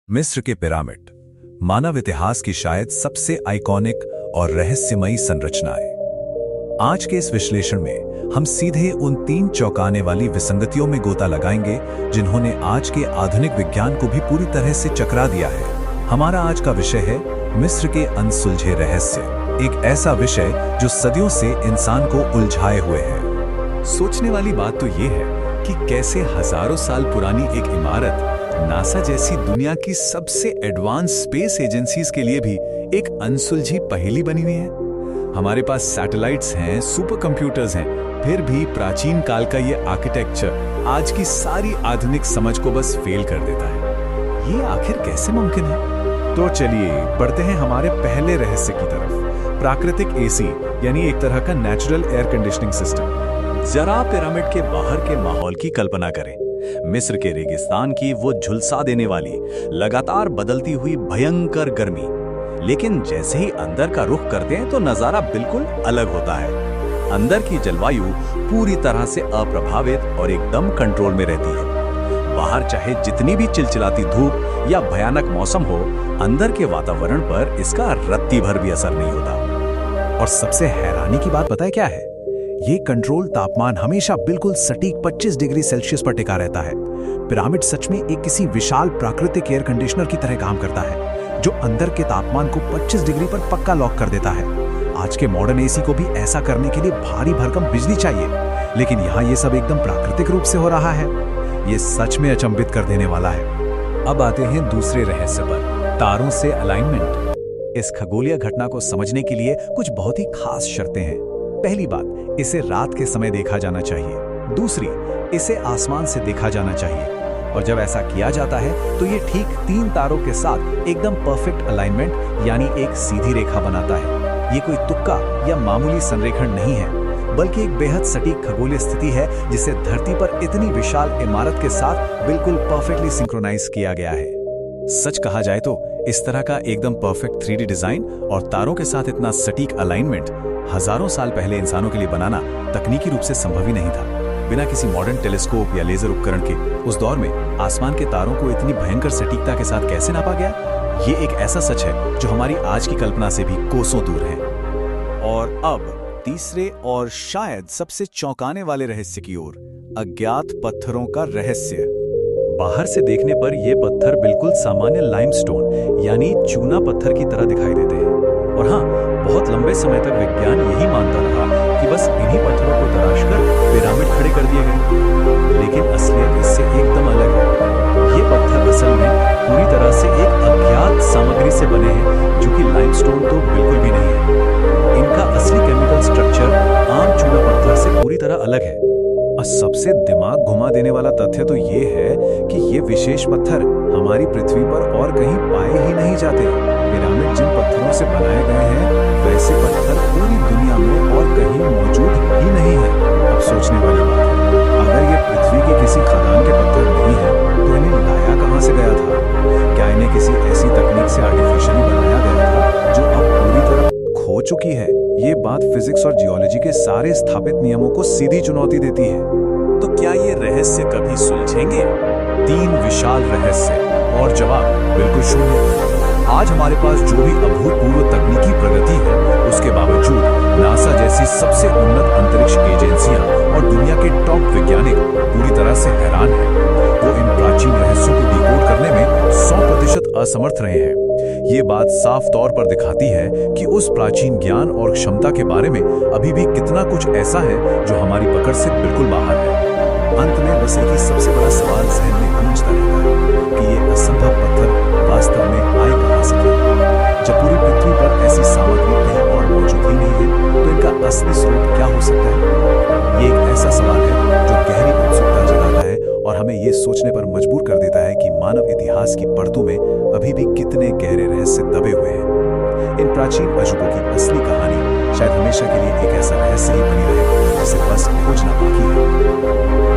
मिस्र के पिरामिड मानव इतिहास की शायद सबसे आइकॉनिक और रहस्यमयी संरचनाएं। आज के इस विश्लेषण में हम सीधे उन 3 चौंकाने वाली विसंगतियों में गोता लगाएंगे जिन्होंने आज के आधुनिक विज्ञान को भी पूरी तरह से चकरा दिया है। हमारा आज का विषय है मिस्र के अनसुलझे रहस्य, एक ऐसा विषय जो सदियों से इंसान को उलझाए हुए है। सोचने वाली बात तो ये है कि कैसे हजारों साल पुरानी एक इमारत नासा जैसी दुनिया की सबसे एडवांस स्पेस एजेंसीज के लिए भी एक अनसुलझी पहेली बनी हुई है। हमारे पास सैटेलाइट्स हैं, सुपर कंप्यूटर्स हैं, फिर भी प्राचीन काल का ये आर्किटेक्चर आज की सारी आधुनिक समझ को बस फेल कर देता है। ये आखिर कैसे मुमकिन है? तो चलिए बढ़ते हैं हमारे पहले रहस्य की तरफ, प्राकृतिक एसी यानी एक तरह का नेचुरल एयर कंडीशनिंग सिस्टम। जरा पिरामिड के बाहर के माहौल की कल्पना करें। मिस्र के रेगिस्तान की वो झुलसा देने वाली लगातार बदलती हुई भयंकर गर्मी, लेकिन जैसे ही अंदर का रुख करते हैं तो नजारा बिल्कुल अलग होता है। अंदर की जलवायु पूरी तरह से अप्रभावित और एकदम कंट्रोल में रहती है। बाहर चाहे जितनी भी चिलचिलाती धूप या भयानक मौसम हो, अंदर के वातावरण पर इसका रत्ती भर भी असर नहीं होता। और सबसे हैरानी की बात पता है क्या है? ये कंट्रोल तापमान हमेशा बिल्कुल सटीक 25 डिग्री सेल्सियस पर टिका रहता है। पिरामिड सच में एक किसी विशाल प्राकृतिक एयर कंडीशनर की तरह काम करता है, जो अंदर के तापमान को 25 डिग्री पर पक्का लॉक कर देता है। आज के मॉडर्न एसी को भी ऐसा करने के लिए भारी भरकम बिजली चाहिए, लेकिन यहाँ ये सब एकदम प्राकृतिक रूप से हो रहा है। ये सच में अचंभित कर देने वाला है। अब आते हैं दूसरे रहस्य पर, तारों से अलाइनमेंट। इस खगोलीय घटना को समझने के लिए कुछ बहुत ही खास शर्तें हैं। पहली बात, इसे रात के समय देखा जाना चाहिए। दूसरी, इसे आसमान से देखा जाना चाहिए। और जब ऐसा किया जाता है तो ये ठीक 3 तारों के साथ एकदम परफेक्ट अलाइनमेंट यानी एक सीधी रेखा बनाता है। ये कोई तुक्का या मामूली संरेखण नहीं है, बल्कि एक बेहद सटीक खगोलीय स्थिति है जिसे धरती पर इतनी विशाल इमारत के साथ बिल्कुल परफेक्टली सिंक्रोनाइज किया गया है। सच कहा जाए तो इस तरह का एकदम परफेक्ट 3D डिजाइन और तारों के साथ इतना सटीक अलाइनमेंट हजारों साल पहले इंसानों के लिए बनाना तकनीकी रूप से संभव ही नहीं था। बिना किसी मॉडर्न टेलीस्कोप या लेजर उपकरण के उस दौर में आसमान के तारों को इतनी भयंकर सटीकता के साथ कैसे नापा गया? ये एक ऐसा सच है जो हमारी आज की कल्पना से भी कोसों दूर है। और अब तीसरे और शायद सबसे चौंकाने वाले रहस्य की ओर, अज्ञात पत्थरों का रहस्य। बाहर से देखने पर ये पत्थर बिल्कुल सामान्य लाइमस्टोन यानी चूना पत्थर की तरह दिखाई देते हैं। और हाँ, बहुत लंबे समय तक विज्ञान यही मानता रहा कि बस इन्हीं पत्थरों को तराशकर पिरामिड खड़े कर दिए गए। लेकिन असलियत इससे एकदम अलग है। ये पत्थर असल में पूरी तरह से एक अज्ञात सामग्री से बने हैं, जो कि लाइमस्टोन तो बिल्कुल भी नहीं है। इनका असली केमिकल स्ट्रक्चर आम चूना पत्थर से पूरी तरह अलग है। और सबसे दिमाग घुमा देने वाला तथ्य तो ये है कि ये विशेष पत्थर हमारी पृथ्वी पर और कहीं पाए ही नहीं जाते। पिरामिड जिन पत्थरों से बनाए गए हैं, वैसे पत्थर पूरी दुनिया में और कहीं मौजूद ही नहीं है। अब सोचने वाली बात है, अगर ये पृथ्वी के किसी खदान के पत्थर नहीं है तो इन्हें लाया कहाँ से गया था? क्या इन्हें किसी ऐसी तकनीक से आर्टिफिशियली बनाया गया था जो अब पूरी तरह खो चुकी है? ये बात फिजिक्स और जियोलॉजी के सारे स्थापित नियमों को सीधी चुनौती देती है। तो क्या ये रहस्य कभी सुलझेंगे? 3 विशाल रहस्य और जवाब बिल्कुल शून्य। आज हमारे पास जो भी अभूतपूर्व तकनीकी प्रगति है, उसके बावजूद नासा जैसी सबसे उन्नत अंतरिक्ष एजेंसियां और दुनिया के टॉप वैज्ञानिक पूरी तरह से हैरान हैं। वो इन प्राचीन रहस्यों को डिकोड करने में 100% असमर्थ रहे हैं। ये बात साफ तौर पर दिखाती है कि उस प्राचीन ज्ञान और क्षमता के बारे में अभी भी कितना कुछ ऐसा है जो हमारी पकड़ से बिल्कुल बाहर है। अंत में बस एक ही सबसे बड़ा सवाल जहन में गूंजता रहता है कि ये असंभव पत्थर वास्तव में आए कहां से? जब पूरी पृथ्वी पर ऐसी सामग्री कहीं और मौजूद ही नहीं है, तो इनका असली स्रोत क्या हो सकता है? ये एक ऐसा सवाल है जो गहरी उत्सुकता जगाता है और हमें ये सोचने पर मजबूर कर देता है कि मानव इतिहास की परतों में अभी भी कितने गहरे रहस्य दबे हुए हैं। इन प्राचीन अजूबों की असली कहानी शायद हमेशा के लिए एक ऐसा रहस्य ही बनी रहे जिसे बस खोजना बाकी है।